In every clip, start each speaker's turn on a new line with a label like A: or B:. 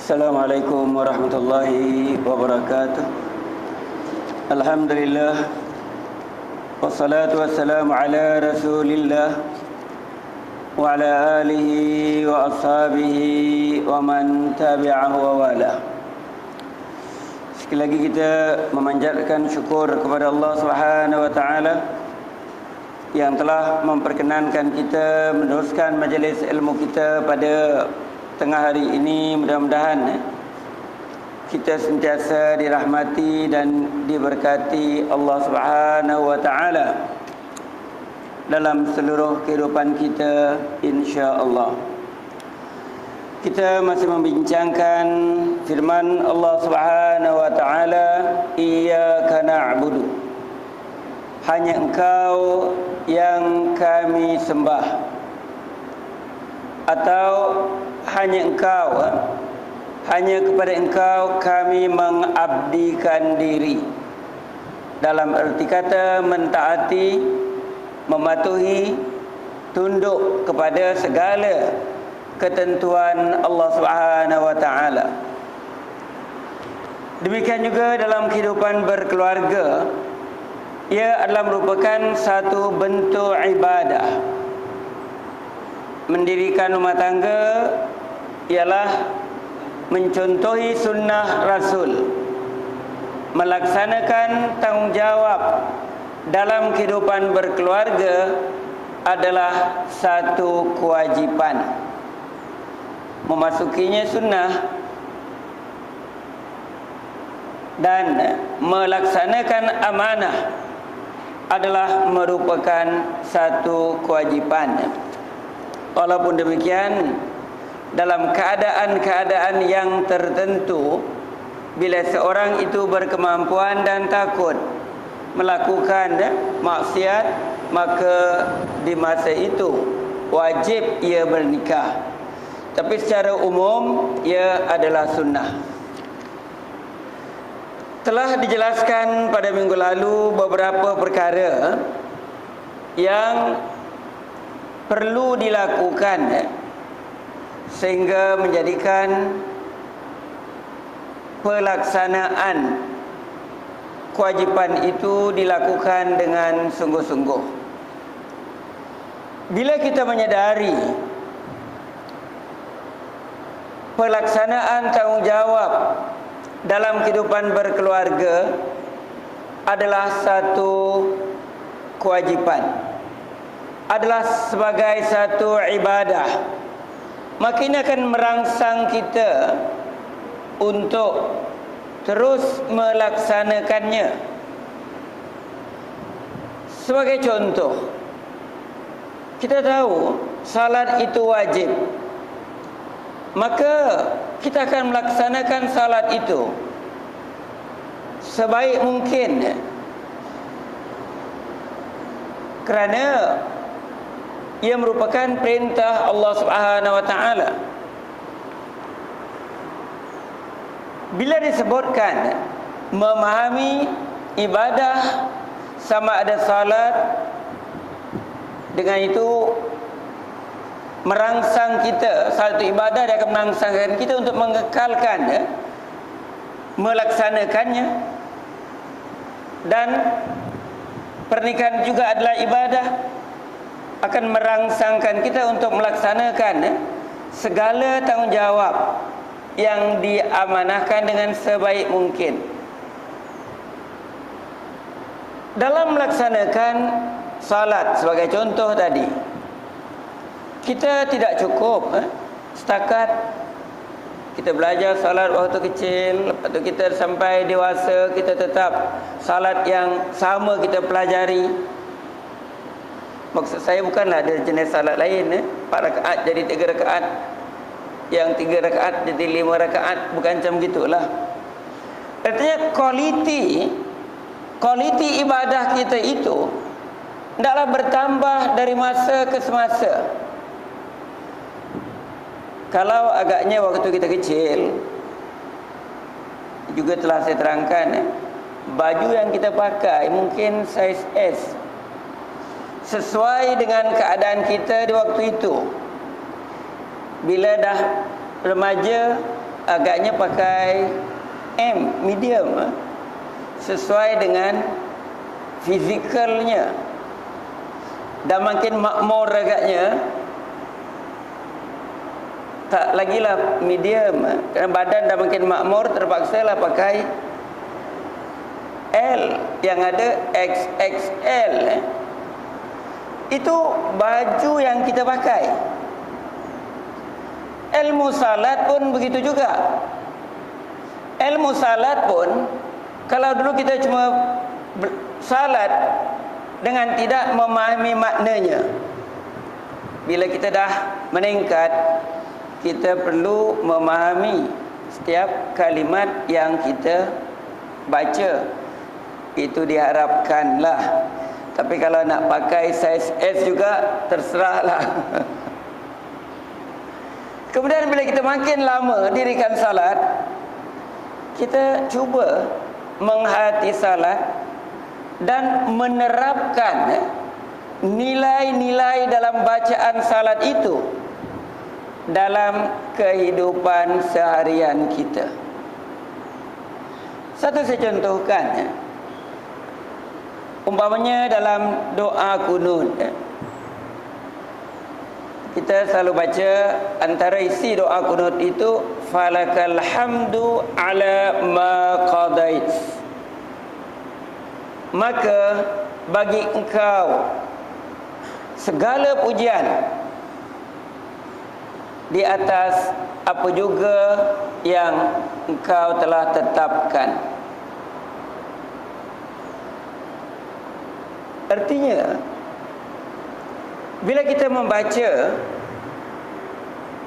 A: Assalamualaikum warahmatullahi wabarakatuh. Alhamdulillah, wassalatu wassalamu ala rasulillah wa ala alihi wa ashabihi wa man tabi'ahu wa wala. Sekali lagi kita memanjatkan syukur kepada Allah Subhanahu wa taala yang telah memperkenankan kita meneruskan majlis ilmu kita pada tengah hari ini. Mudah-mudahan kita sentiasa dirahmati dan diberkati Allah Subhanahu wa taala dalam seluruh kehidupan kita, insya-Allah. Kita masih membincangkan firman Allah Subhanahu wa taala, iyyaka na'budu, hanya Engkau yang kami sembah, atau hanya Engkau, hanya kepada Engkau kami mengabdikan diri. Dalam erti kata mentaati, mematuhi, tunduk kepada segala ketentuan Allah Subhanahu wa taala. Demikian juga dalam kehidupan berkeluarga, ia adalah merupakan satu bentuk ibadah. Mendirikan rumah tangga ialah mencontohi sunnah Rasul. Melaksanakan tanggungjawab dalam kehidupan berkeluarga adalah satu kewajipan. Memasukinya sunnah dan melaksanakan amanah adalah merupakan satu kewajipan. Walaupun demikian, dalam keadaan-keadaan yang tertentu, bila seorang itu berkemampuan dan takut melakukan maksiat, maka di masa itu wajib ia bernikah. Tapi secara umum ia adalah sunnah. Telah dijelaskan pada minggu lalu beberapa perkara yang perlu dilakukan sehingga menjadikan pelaksanaan kewajipan itu dilakukan dengan sungguh-sungguh. Bila kita menyadari pelaksanaan tanggungjawab dalam kehidupan berkeluarga adalah satu kewajipan, adalah sebagai satu ibadah, maka ini akan merangsang kita untuk terus melaksanakannya. Sebagai contoh, kita tahu salat itu wajib, maka kita akan melaksanakan salat itu sebaik mungkin, kerana ia merupakan perintah Allah Subhanahu wa taala. Bila disebutkan memahami ibadah sama ada salat, dengan itu merangsang kita, satu ibadah dia akan merangsangkan kita untuk mengekalkan melaksanakannya. Dan pernikahan juga adalah ibadah, akan merangsangkan kita untuk melaksanakan segala tanggungjawab yang diamanahkan dengan sebaik mungkin. Dalam melaksanakan salat sebagai contoh tadi, kita tidak cukup setakat kita belajar salat waktu kecil, lepas tu kita sampai dewasa kita tetap salat yang sama kita pelajari. Maksud saya bukanlah ada jenis salat lain 4 rakaat jadi 3 rakaat, yang 3 rakaat jadi 5 rakaat, bukan macam gitulah. Artinya kualiti ibadah kita itu hendaklah bertambah dari masa ke semasa. Kalau agaknya waktu kita kecil, juga telah saya terangkan, baju yang kita pakai mungkin saiz S, sesuai dengan keadaan kita di waktu itu. Bila dah remaja, agaknya pakai medium, sesuai dengan fizikalnya. Dah makin makmur agaknya, tak lagilah medium, kerana badan dah makin makmur, terpaksalah pakai L, yang ada XXL. Itu baju yang kita pakai. Ilmu salat pun begitu juga. Ilmu salat pun, kalau dulu kita cuma salat dengan tidak memahami maknanya, bila kita dah meningkat, kita perlu memahami setiap kalimat yang kita baca. Itu diharapkanlah. Tapi kalau nak pakai saiz S juga, terserahlah. Kemudian bila kita makin lama dirikan salat, kita cuba menghayati salat dan menerapkan nilai-nilai dalam bacaan salat itu dalam kehidupan seharian kita. Satu saya contohkan, umpamanya dalam doa kunut, kita selalu baca antara isi doa kunut itu, falakal hamdu ala ma qadait, maka bagi engkau segala pujian di atas apa juga yang engkau telah tetapkan. Artinya, bila kita membaca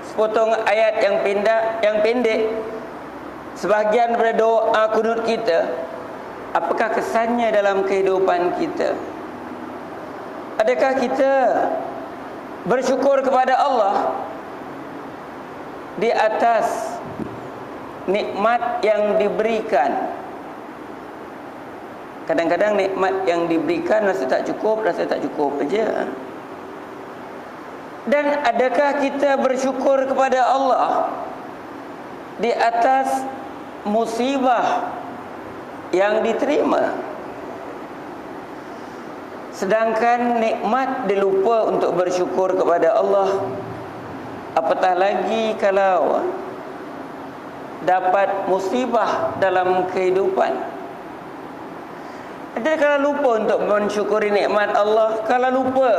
A: sepotong ayat yang pendek, sebahagian daripada doa kunut kita, apakah kesannya dalam kehidupan kita? Adakah kita bersyukur kepada Allah di atas nikmat yang diberikan? Kadang-kadang nikmat yang diberikan rasa tak cukup aja. Dan adakah kita bersyukur kepada Allah di atas musibah yang diterima? Sedangkan nikmat dilupa untuk bersyukur kepada Allah, apatah lagi kalau dapat musibah dalam kehidupan. Ada kalau lupa untuk mensyukuri nikmat Allah, kalau lupa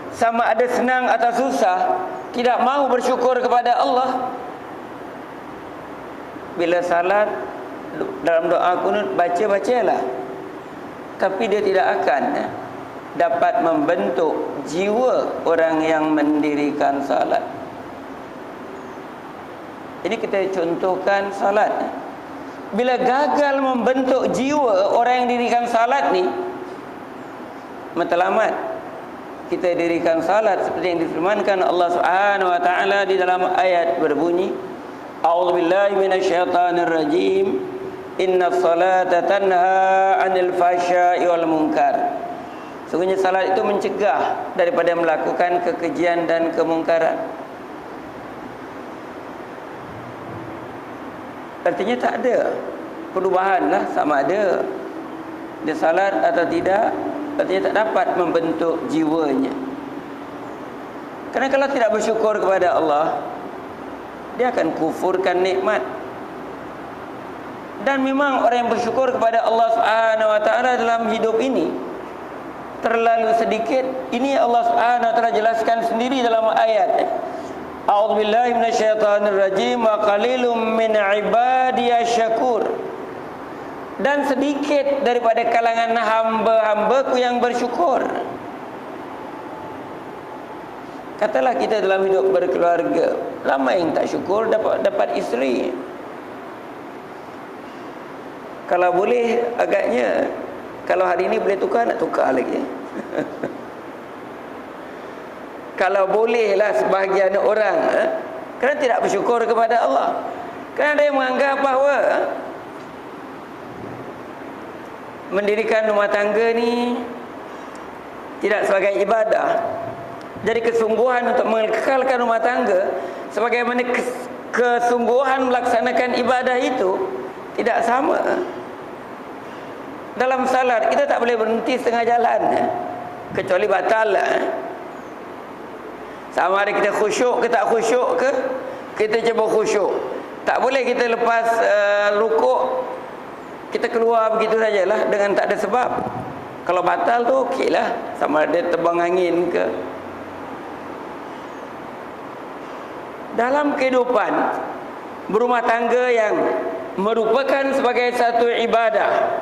A: sama ada senang atau susah, tidak mahu bersyukur kepada Allah. Bila salat, dalam doa kunut, bacalah, tapi dia tidak akan dapat membentuk jiwa orang yang mendirikan salat. Ini kita contohkan salat. Bila gagal membentuk jiwa orang yang dirikan salat ni, matlamat kita dirikan salat seperti yang difirmankan Allah Subhanahu wa taala di dalam ayat berbunyi, a'udzubillahi minasyaitonirrajim, innas salata tanha 'anil fahsya'i wal munkar. Sungguhnya salat itu mencegah daripada melakukan kekejian dan kemungkaran. Artinya tak ada perubahan lah, sama ada dia salat atau tidak, artinya tak dapat membentuk jiwanya. Kerana kalau tidak bersyukur kepada Allah, dia akan kufurkan nikmat. Dan memang orang yang bersyukur kepada Allah Subhanahu wa taala dalam hidup ini terlalu sedikit. Ini Allah Subhanahu wa taala jelaskan sendiri dalam ayat, a'udzubillahi minasyaitonirrajim, wa qalilum min ibadiyasy syakur. Dan sedikit daripada kalangan hamba-hambaku yang bersyukur. Katalah kita dalam hidup berkeluarga, ramai yang tak syukur dapat isteri. Kalau boleh, agaknya kalau hari ini boleh tukar, nak tukar lagi. Kalau bolehlah sebahagian orang kerana tidak bersyukur kepada Allah. Kerana ada yang menganggap bahawa mendirikan rumah tangga ni tidak sebagai ibadah. Jadi kesungguhan untuk mengekalkan rumah tangga sebagaimana kesungguhan melaksanakan ibadah itu tidak sama. Dalam salat kita tak boleh berhenti setengah jalan, kecuali batal. Sama ada kita khusyuk ke tak khusyuk ke, kita cuba khusyuk. Tak boleh kita lepas rukuk kita keluar begitu sajalah dengan tak ada sebab. Kalau batal tu okeylah, sama ada terbang angin ke. Dalam kehidupan berumah tangga yang merupakan sebagai satu ibadah,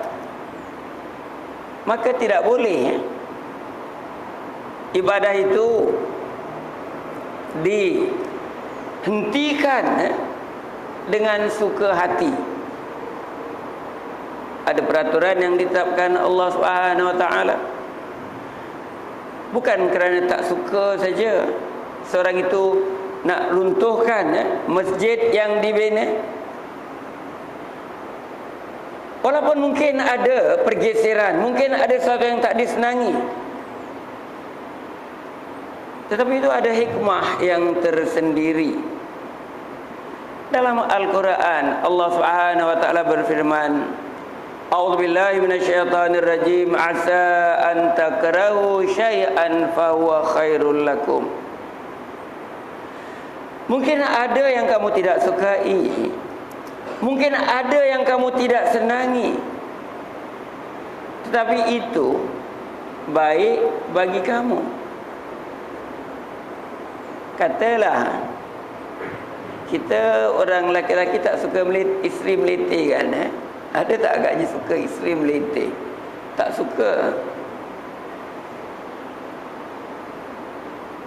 A: maka tidak boleh ibadah itu dihentikan dengan suka hati. Ada peraturan yang ditetapkan Allah Subhanahu Wa Taala. Bukan kerana tak suka saja seorang itu nak runtuhkan masjid yang dibina. Walaupun mungkin ada pergeseran, mungkin ada sesuatu yang tak disenangi, tetapi itu ada hikmah yang tersendiri. Dalam Al-Quran Allah Subhanahu Wa Taala berfirman, A'udzubillahi minasyaitonirrajim, asa an takrahu syai'an fa huwa khairul lakum. Mungkin ada yang kamu tidak sukai, mungkin ada yang kamu tidak senangi, tetapi itu baik bagi kamu. Katalah kita orang lelaki-lelaki tak suka isteri meliti kan, Ada tak agaknya suka isteri meliti? Tak suka.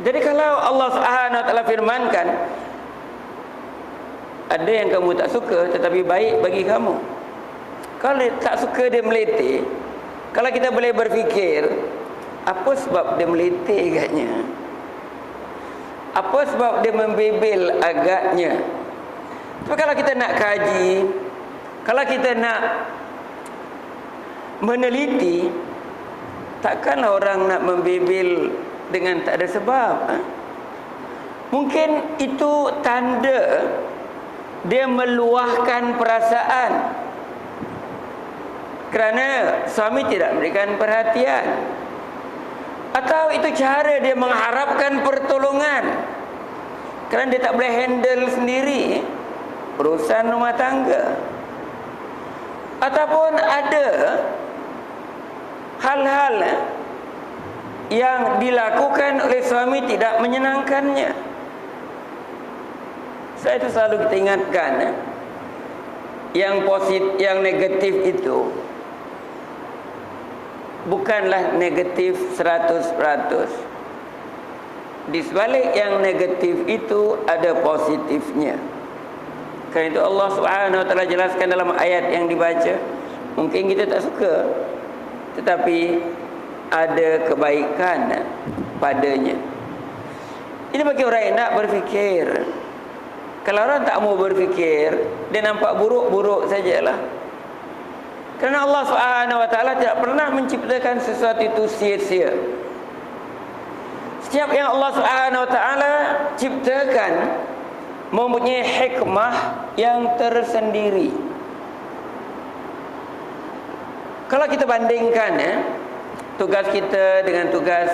A: Jadi kalau Allah Subhanahu Wa Taala firmankan, ada yang kamu tak suka tetapi baik bagi kamu. Kalau tak suka dia meliti, kalau kita boleh berfikir, apa sebab dia meliti agaknya? Apa sebab dia membebel agaknya? Tapi kalau kita nak kaji, kalau kita nak meneliti, takkanlah orang nak membebel dengan tak ada sebab. Mungkin itu tanda dia meluahkan perasaan kerana suami tidak memberikan perhatian, atau itu cara dia mengharapkan pertolongan kerana dia tak boleh handle sendiri urusan rumah tangga, ataupun ada hal-hal yang dilakukan oleh suami tidak menyenangkannya. Saya itu selalu kita ingatkan, yang positif, yang negatif itu bukanlah negatif 100%. Di sebalik yang negatif itu ada positifnya. Kerana itu Allah Subhanahu Wa Taala jelaskan dalam ayat yang dibaca. Mungkin kita tak suka, tetapi ada kebaikan padanya. Ini bagi orang yang nak berfikir. Kalau orang tak mau berfikir, dia nampak buruk-buruk sajalah. Kerana Allah Subhanahu Wa Taala tidak pernah menciptakan sesuatu itu sia-sia. Setiap yang Allah Subhanahu Wa Taala ciptakan mempunyai hikmah yang tersendiri. Kalau kita bandingkan tugas kita dengan tugas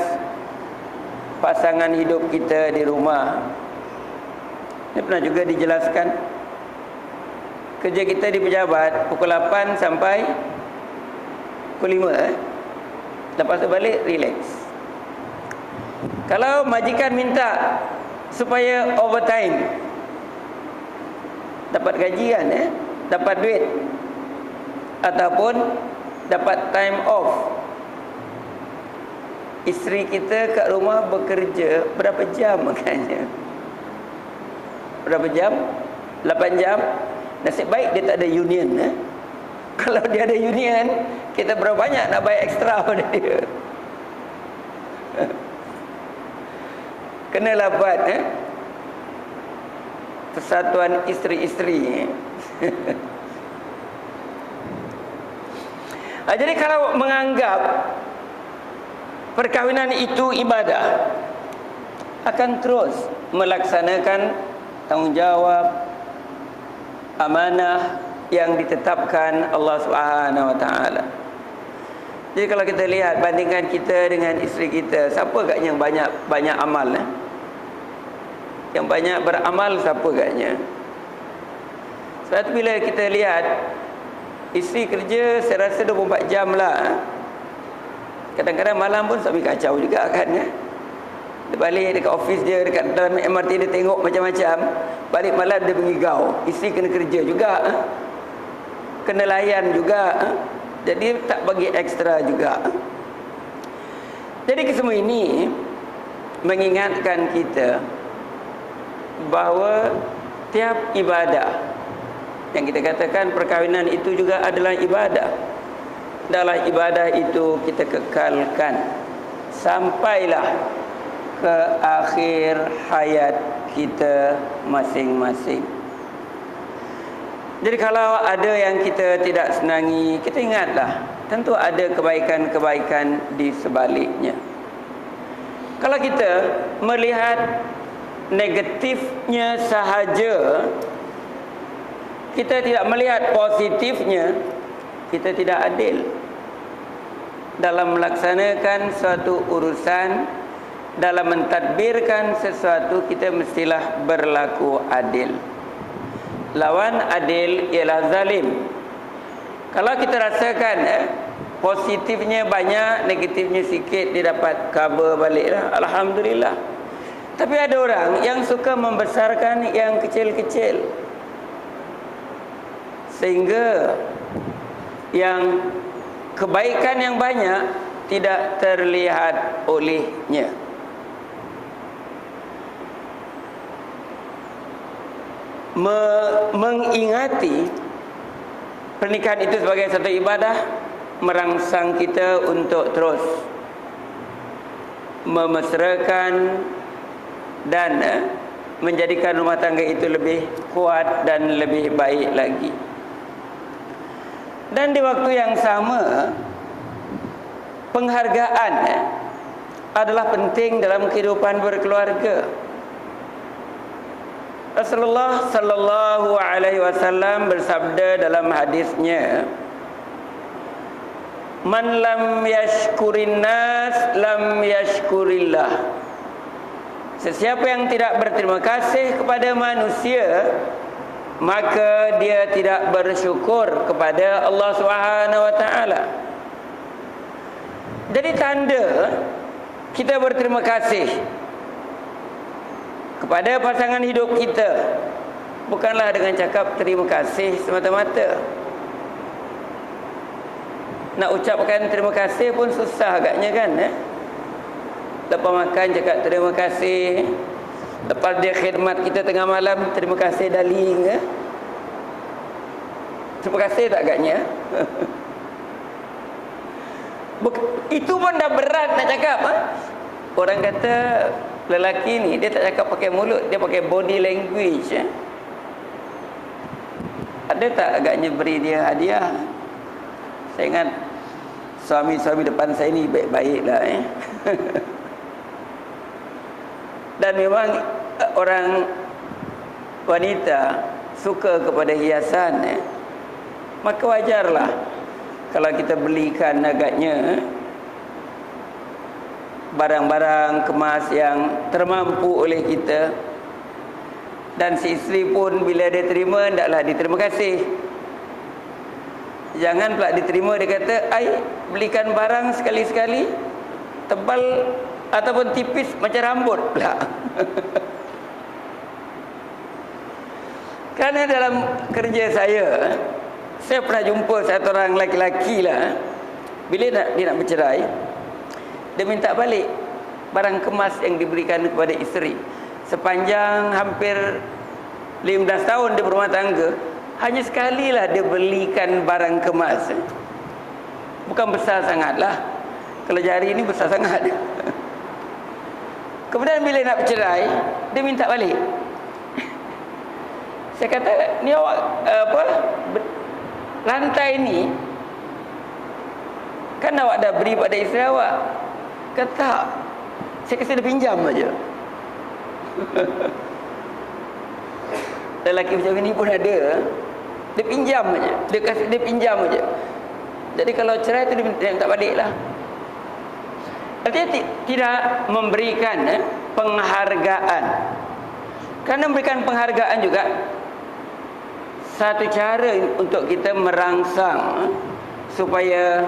A: pasangan hidup kita di rumah, ini pernah juga dijelaskan. Kerja kita di pejabat pukul 8 sampai pukul 5, lepas tu balik relax. Kalau majikan minta supaya overtime, dapat gajian, dapat duit, ataupun dapat time off, isteri kita kat rumah bekerja berapa jam makanya? Berapa jam? 8 jam. Nasib baik dia tak ada union. Kalau dia ada union, kita berapa banyak nak bayar ekstra pada dia. Kenalah buat persatuan isteri-isteri. Jadi kalau menganggap perkahwinan itu ibadah, akan terus melaksanakan tanggungjawab, amanah yang ditetapkan Allah Subhanahu wa taala. Jadi kalau kita lihat, bandingkan kita dengan isteri kita, siapa agaknya yang banyak amal? Yang banyak beramal siapa agaknya? Sebab tu bila kita lihat isteri kerja, saya rasa 24 jam lah. Kadang-kadang malam pun suami kacau juga kan. Dia balik dekat office dia, dekat dalam MRT dia tengok macam-macam. Balik malam dia mengigau. Isteri kena kerja juga, kena layan juga. Jadi tak bagi ekstra juga. Jadi kesemua ini mengingatkan kita bahawa tiap ibadah, yang kita katakan perkahwinan itu juga adalah ibadah. Dalam ibadah itu kita kekalkan sampailah ke akhir hayat kita masing-masing. Jadi kalau ada yang kita tidak senangi, kita ingatlah, tentu ada kebaikan-kebaikan di sebaliknya. Kalau kita melihat negatifnya sahaja, kita tidak melihat positifnya, kita tidak adil dalam melaksanakan suatu urusan. Dalam mentadbirkan sesuatu, kita mestilah berlaku adil. Lawan adil ialah zalim. Kalau kita rasakan positifnya banyak, negatifnya sikit, dia dapat cover baliklah, alhamdulillah. Tapi ada orang yang suka membesarkan yang kecil-kecil, sehingga yang kebaikan yang banyak tidak terlihat olehnya. Mengingati pernikahan itu sebagai satu ibadah merangsang kita untuk terus memesrakan dan menjadikan rumah tangga itu lebih kuat dan lebih baik lagi. Dan di waktu yang sama, penghargaan adalah penting dalam kehidupan berkeluarga. Rasulullah sallallahu alaihi wasallam bersabda dalam hadisnya, "Man lam yashkurin nas lam yashkurillah." Sesiapa yang tidak berterima kasih kepada manusia, maka dia tidak bersyukur kepada Allah Subhanahu wa taala. Jadi tanda kita berterima kasih kepada pasangan hidup kita bukanlah dengan cakap terima kasih semata-mata. Nak ucapkan terima kasih pun susah agaknya kan. Lepas makan cakap terima kasih, lepas dia khidmat kita tengah malam, terima kasih darling. Terima kasih tak agaknya? Itu pun dah berat nak cakap. Orang kata lelaki ni dia tak cakap pakai mulut, dia pakai body language. Ada tak agaknya beri dia hadiah? Saya ingat suami-suami depan saya ni baik-baik lah. Dan memang orang wanita suka kepada hiasan, maka wajarlah kalau kita belikan agaknya barang-barang kemas yang termampu oleh kita. Dan si isteri pun bila dia terima, hendaklah diterima kasih. Jangan pula diterima dia kata, "Ai, belikan barang sekali-sekali tebal ataupun tipis macam rambut pula." Kerana dalam kerja saya pernah jumpa satu orang lelaki lah, bila dia nak bercerai, dia minta balik barang kemas yang diberikan kepada isteri. Sepanjang hampir 15 tahun dia berumah tangga, hanya sekali lah dia belikan barang kemas. Bukan besar sangat lah, kalau jari ini besar sangat. Kemudian bila nak bercerai, dia minta balik. Saya kata, ni awak lantai ni kan awak dah beri pada isteri awak. Kata, saya kasi dia pinjam aja. Lelaki macam ini pun ada. Dia pinjam aja. Dia pinjam aja. Jadi kalau cerai tu dia tak balik lah. Artinya tidak memberikan penghargaan. Kerana memberikan penghargaan juga satu cara untuk kita merangsang supaya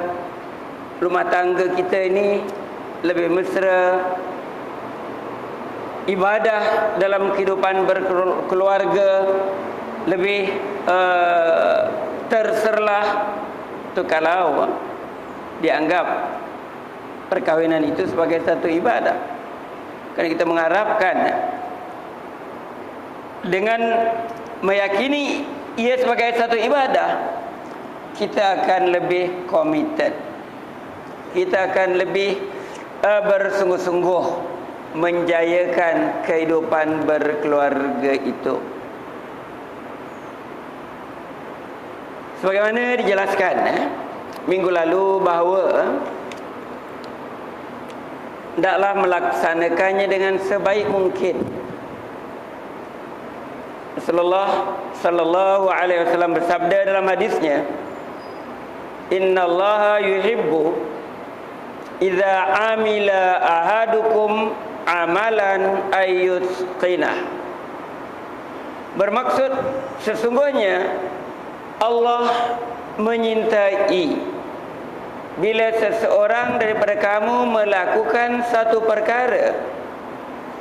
A: rumah tangga kita ini lebih mesra, ibadah dalam kehidupan berkeluarga lebih terserlah. Tu kalau dianggap perkahwinan itu sebagai satu ibadah. Kerana kita mengharapkan dengan meyakini ia sebagai satu ibadah, kita akan lebih committed. Kita akan lebih bersungguh-sungguh menjayakan kehidupan berkeluarga itu. Sebagaimana dijelaskan minggu lalu bahawa hendaklah melaksanakannya dengan sebaik mungkin. Rasulullah sallallahu alaihi wasallam bersabda dalam hadisnya, "Innallaha yuhibbu idza amila ahadukum amalan ayyutqinah." Bermaksud sesungguhnya Allah menyintai bila seseorang daripada kamu melakukan satu perkara,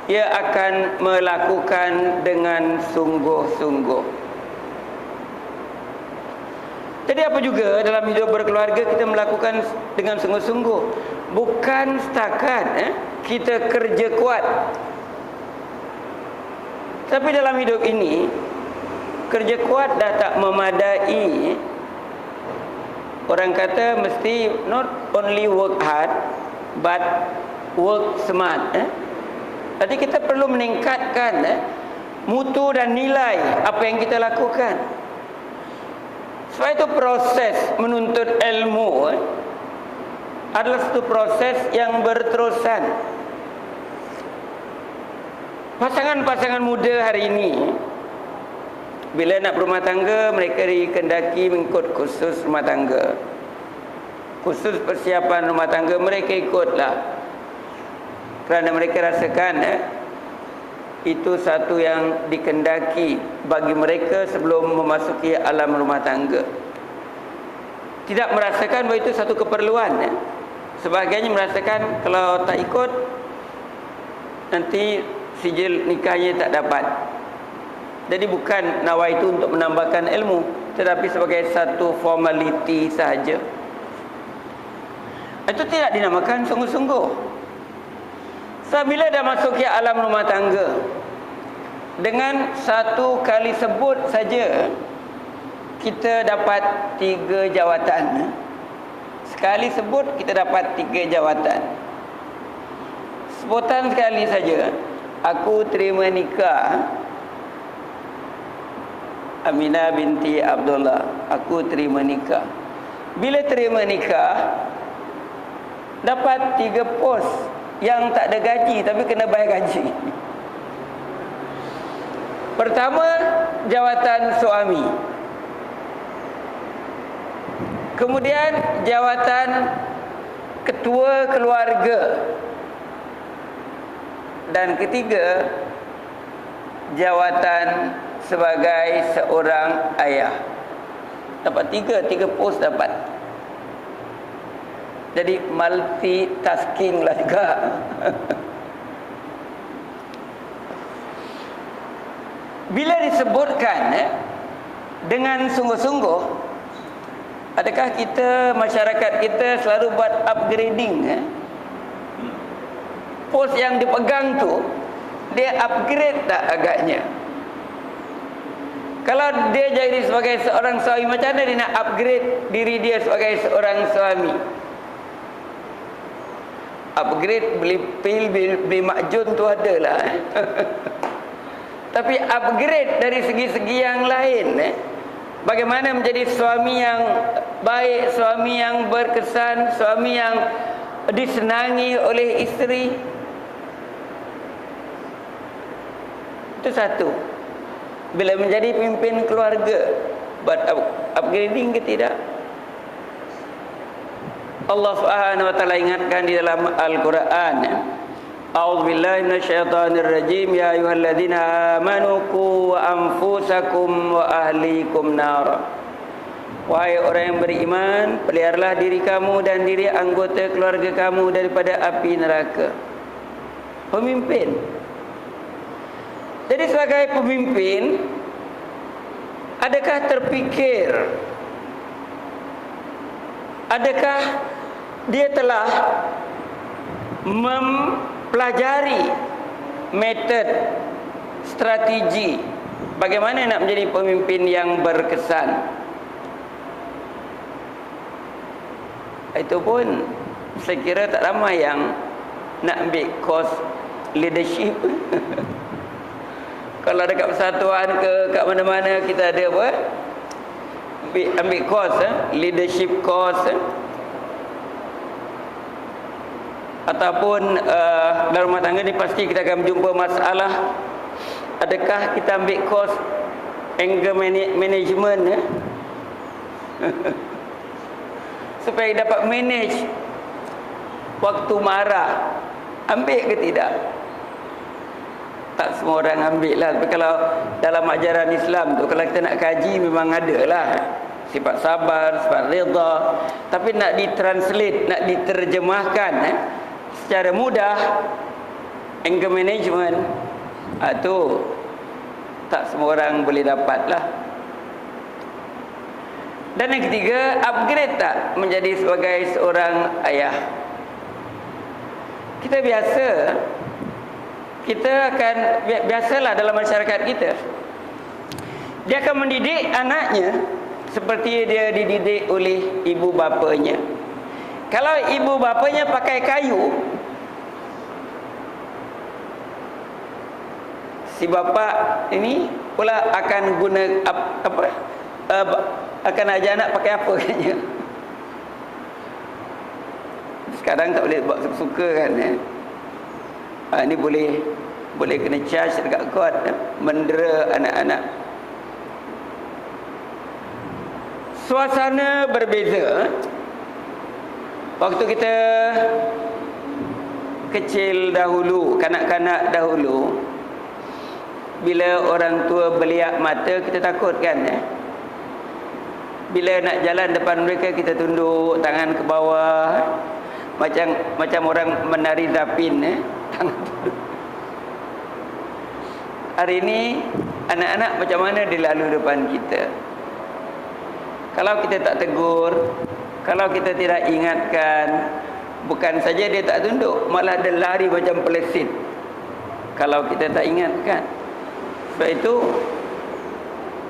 A: ia akan melakukan dengan sungguh-sungguh. Jadi apa juga dalam hidup berkeluarga kita melakukan dengan sungguh-sungguh. Bukan setakat kita kerja kuat. Tapi dalam hidup ini, kerja kuat dah tak memadai. Orang kata mesti not only work hard but work smart. Jadi kita perlu meningkatkan mutu dan nilai apa yang kita lakukan. Sebab itu proses menuntut ilmu adalah satu proses yang berterusan. Pasangan-pasangan muda hari ini bila nak berumah tangga, mereka dikendaki mengikut kursus rumah tangga. Kursus persiapan rumah tangga mereka ikutlah. Kerana mereka rasakan itu satu yang dikendaki bagi mereka sebelum memasuki alam rumah tangga. Tidak merasakan bahawa itu satu keperluan. Sebahagiannya merasakan kalau tak ikut, nanti sijil nikahnya tak dapat. Jadi bukan nawa itu untuk menambahkan ilmu, tetapi sebagai satu formaliti sahaja. Itu tidak dinamakan sungguh-sungguh. So, bila dah masuk ke alam rumah tangga, dengan satu kali sebut saja kita dapat 3 jawatan. Sekali sebut kita dapat 3 jawatan. Sebutan sekali saja, aku terima nikah Aminah binti Abdullah, aku terima nikah. Bila terima nikah, dapat 3 pos yang tak ada gaji tapi kena bayar gaji. Pertama, jawatan suami. Kemudian jawatan ketua keluarga. Dan ketiga, jawatan sebagai seorang ayah. Dapat 3 pos dapat. Jadi multitasking lah juga. Bila disebutkan dengan sungguh-sungguh, adakah kita, masyarakat kita selalu buat upgrading? Pos yang dipegang tu, dia upgrade tak agaknya? Kalau dia jadi sebagai seorang suami, macam mana dia nak upgrade diri dia sebagai seorang suami? Upgrade beli pil, beli makjun tu adalah. Tapi upgrade dari segi-segi yang lain. Bagaimana menjadi suami yang baik, suami yang berkesan, suami yang disenangi oleh isteri. Itu satu. Bila menjadi pimpin keluarga, buat upgrading ke tidak? Allah Subhanahu wa taala ingatkan di dalam Al-Qur'an, A'udzubillahi minasyaitonirrajim, ya ayyuhalladzina amanu qu anfusakum wa ahlikum nar. Wahai orang yang beriman, peliharalah diri kamu dan diri anggota keluarga kamu daripada api neraka. Pemimpin. Jadi sebagai pemimpin, adakah terfikir, adakah dia telah mempelajari metod, strategi bagaimana nak menjadi pemimpin yang berkesan? Itu pun saya kira tak ramai yang nak ambil course leadership. Kalau dekat persatuan ke kat mana-mana kita ada apa? Ambil course leadership course ataupun dalam rumah tangga ni pasti kita akan berjumpa masalah. Adakah kita ambil course anger management supaya dapat manage waktu marah? Ambil ke tidak? Tak semua orang ambil lah. Tapi kalau dalam ajaran Islam tu, kalau kita nak kaji memang ada lah sifat sabar, sifat rida. Tapi nak ditranslate, nak diterjemahkan secara mudah, anger management, tu tak semua orang boleh dapat lah. Dan yang ketiga, upgrade tak menjadi sebagai seorang ayah. Kita akan biasalah dalam masyarakat kita, dia akan mendidik anaknya seperti dia dididik oleh ibu bapanya. Kalau ibu bapanya pakai kayu, si bapa ini pula akan guna akan ajar anak pakai apa katanya. Sekarang tak boleh buat suka-suka kan. Ini boleh kena charge dekat court, mendera anak-anak. Suasana berbeza. Waktu kita kecil dahulu, kanak-kanak dahulu, bila orang tua beliak mata, kita takut kan. Bila nak jalan depan mereka, kita tunduk tangan ke bawah, macam orang menari zapin, tangan tunduk. Hari ini anak-anak macam mana dia lalu depan kita? Kalau kita tak tegur, kalau kita tidak ingatkan, bukan saja dia tak tunduk, malah dia lari macam pelesit kalau kita tak ingatkan. Sebab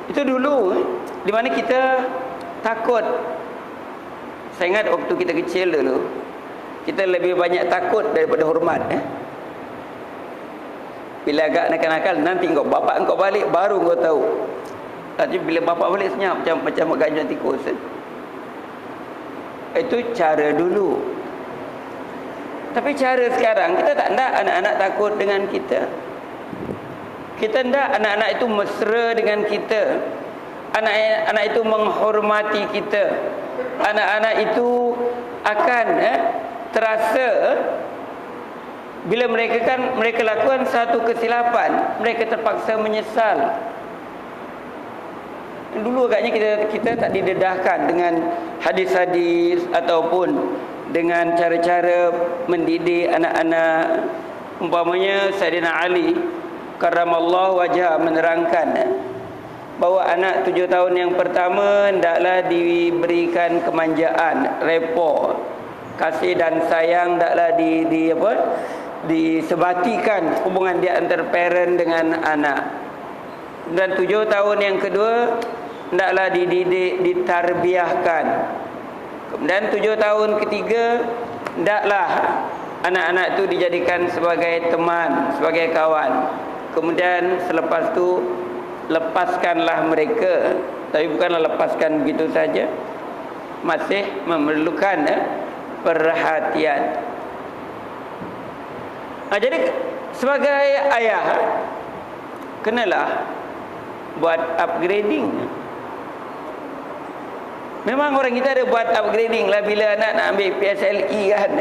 A: itu dulu di mana kita takut. Saya ingat waktu kita kecil dulu, kita lebih banyak takut daripada hormat. Bila agak nakal-nakal, nanti bapak engkau balik baru kau tahu. Tapi bila bapak balik senyap macam gajah tikus. Itu cara dulu. Tapi cara sekarang, kita tak nak anak-anak takut dengan kita. Kita nak anak-anak itu mesra dengan kita. Anak-anak itu menghormati kita. Anak-anak itu akan terasa bila mereka lakukan satu kesilapan, mereka terpaksa menyesal. Dulu agaknya kita tak didedahkan dengan hadis-hadis ataupun dengan cara-cara mendidik anak-anak. Umpamanya Sayyidina Ali karramallahu wajhah menerangkan bahawa anak 7 tahun yang pertama hendaklah diberikan kemanjaan, repo, kasih dan sayang, hendaklah disebatikan hubungan dia antara parent dengan anak. Dan 7 tahun yang kedua hendaklah dididik, ditarbiahkan. Kemudian 7 tahun ketiga hendaklah anak-anak itu dijadikan sebagai teman, sebagai kawan. Kemudian selepas tu lepaskanlah mereka, tapi bukanlah lepaskan begitu saja, masih memerlukan perhatian. Jadi sebagai ayah kenalah buat upgrading. Memang orang kita ada buat upgrading lah bila anak nak ambil PSLE kan.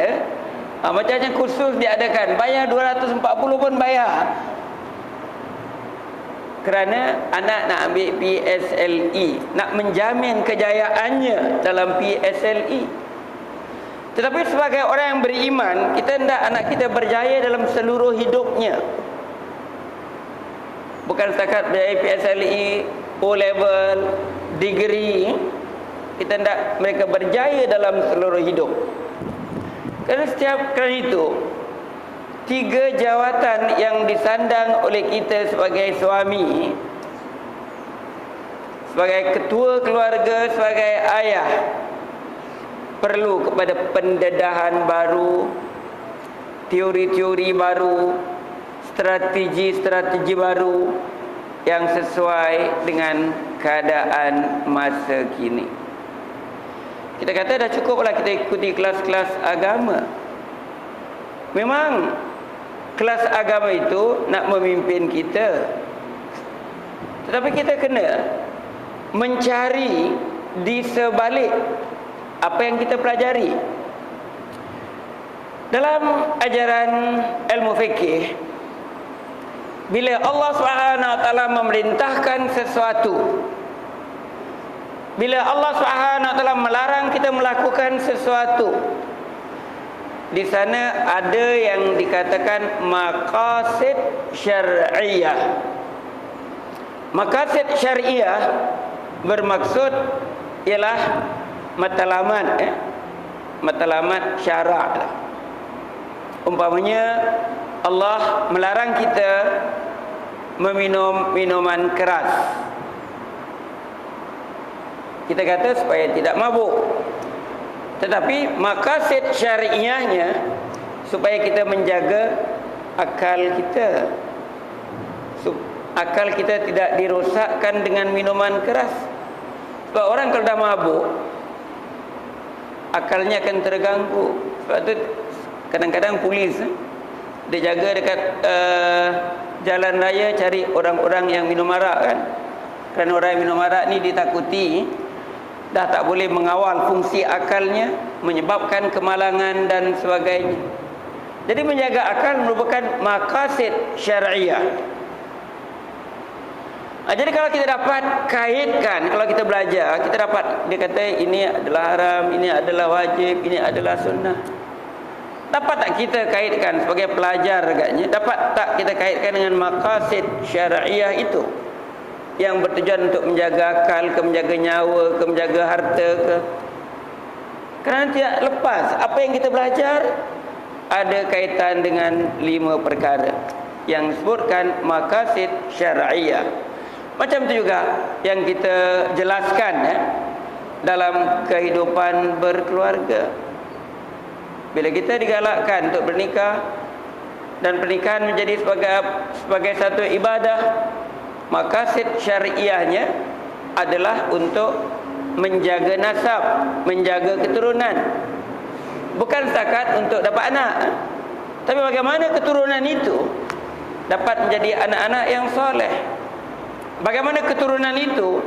A: Macam-macam kursus diadakan. Bayar 240 pun bayar. Kerana anak nak ambil PSLE, nak menjamin kejayaannya dalam PSLE. Tetapi sebagai orang yang beriman, kita hendak anak kita berjaya dalam seluruh hidupnya. Bukan setakat berjaya PSLE, O level, degree. Kita hendak mereka berjaya dalam seluruh hidup. Kerana itu, 3 jawatan yang disandang oleh kita sebagai suami, sebagai ketua keluarga, sebagai ayah, perlu kepada pendedahan baru, teori-teori baru, strategi-strategi baru yang sesuai dengan keadaan masa kini. Kita kata dah cukuplah kita ikuti kelas-kelas agama. Memang kelas agama itu nak memimpin kita, tetapi kita kena mencari di sebalik apa yang kita pelajari. Dalam ajaran ilmu fikih, bila Allah SWT memerintahkan sesuatu, bila Allah SWT melarang kita melakukan sesuatu, di sana ada yang dikatakan maqasid syar'iyah. Maqasid syar'iyah bermaksud ialah matlamat, matlamat syarak. Umpamanya Allah melarang kita meminum minuman keras. Kita kata supaya tidak mabuk. Tetapi maqasid syariahnya supaya kita menjaga akal kita. Akal kita tidak dirosakkan dengan minuman keras. Sebab orang kalau dah mabuk, akalnya akan terganggu. Sebab itu kadang-kadang polis dia jaga dekat jalan raya cari orang-orang yang minum arak kan. Kerana orang yang minum arak ni ditakuti dah tak boleh mengawal fungsi akalnya, menyebabkan kemalangan dan sebagainya. Jadi menjaga akal merupakan maqasid syariah. Jadi kalau kita dapat kaitkan, kalau kita belajar, kita dapat, dia kata ini adalah haram, ini adalah wajib, ini adalah sunnah. Dapat tak kita kaitkan sebagai pelajar agaknya? Dapat tak kita kaitkan dengan maqasid syariah itu? Yang bertujuan untuk menjaga akal ke, menjaga nyawa ke, menjaga harta ke. Kerana tidak lepas apa yang kita belajar ada kaitan dengan 5 perkara yang disebutkan maqasid syariah. Macam itu juga yang kita jelaskan dalam kehidupan berkeluarga. Bila kita digalakkan untuk bernikah dan pernikahan menjadi sebagai satu ibadah, maqasid syariahnya adalah untuk menjaga nasab, menjaga keturunan. Bukan setakat untuk dapat anak, tapi bagaimana keturunan itu dapat menjadi anak-anak yang soleh. Bagaimana keturunan itu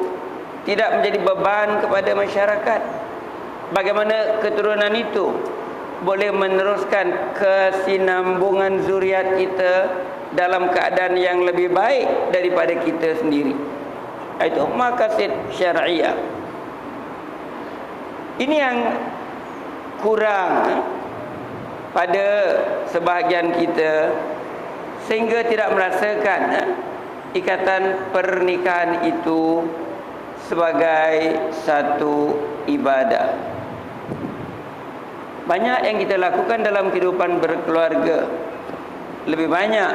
A: tidak menjadi beban kepada masyarakat. Bagaimana keturunan itu boleh meneruskan kesinambungan zuriat kita dalam keadaan yang lebih baik daripada kita sendiri. Itu maqasid syariah. Ini yang kurang pada sebahagian kita, sehingga tidak merasakan ikatan pernikahan itu sebagai satu ibadah. Banyak yang kita lakukan dalam kehidupan berkeluarga, lebih banyak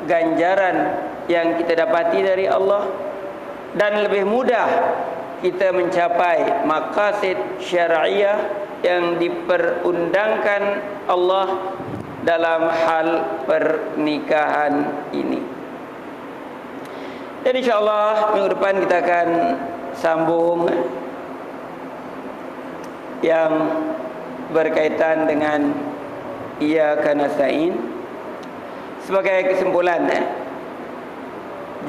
A: ganjaran yang kita dapati dari Allah, dan lebih mudah kita mencapai maqasid syariah yang diperundangkan Allah dalam hal pernikahan ini. Dan insyaAllah minggu depan kita akan sambung yang berkaitan dengan iyyaka nasta'in. Sebagai kesimpulan,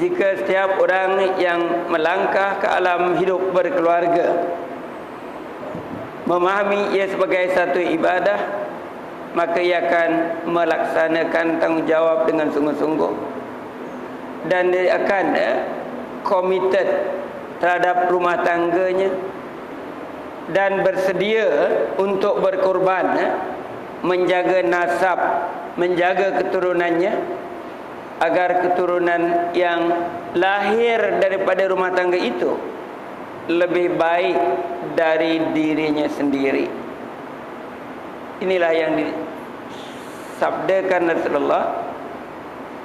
A: jika setiap orang yang melangkah ke alam hidup berkeluarga memahami ia sebagai satu ibadah, maka ia akan melaksanakan tanggungjawab dengan sungguh-sungguh, dan dia akan committed terhadap rumah tangganya dan bersedia untuk berkorban, menjaga nasab, menjaga keturunannya, agar keturunan yang lahir daripada rumah tangga itu lebih baik dari dirinya sendiri. Inilah yang disabdakan Rasulullah,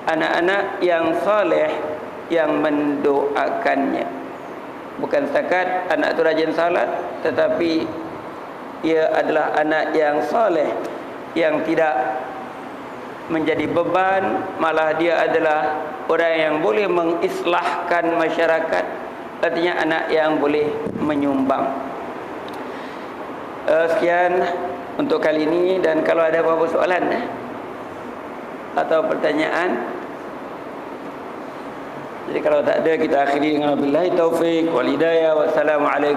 A: anak-anak yang soleh yang mendoakannya. Bukan setakat anak itu rajin salat, tetapi ia adalah anak yang soleh, yang tidak menjadi beban, malah dia adalah orang yang boleh mengislahkan masyarakat. Artinya anak yang boleh menyumbang. Sekian untuk kali ini, dan kalau ada apa-apa soalan atau pertanyaan, jadi kalau tak ada, kita akhiri dengan wabillahi taufik wal hidayah. Wassalamualaikum.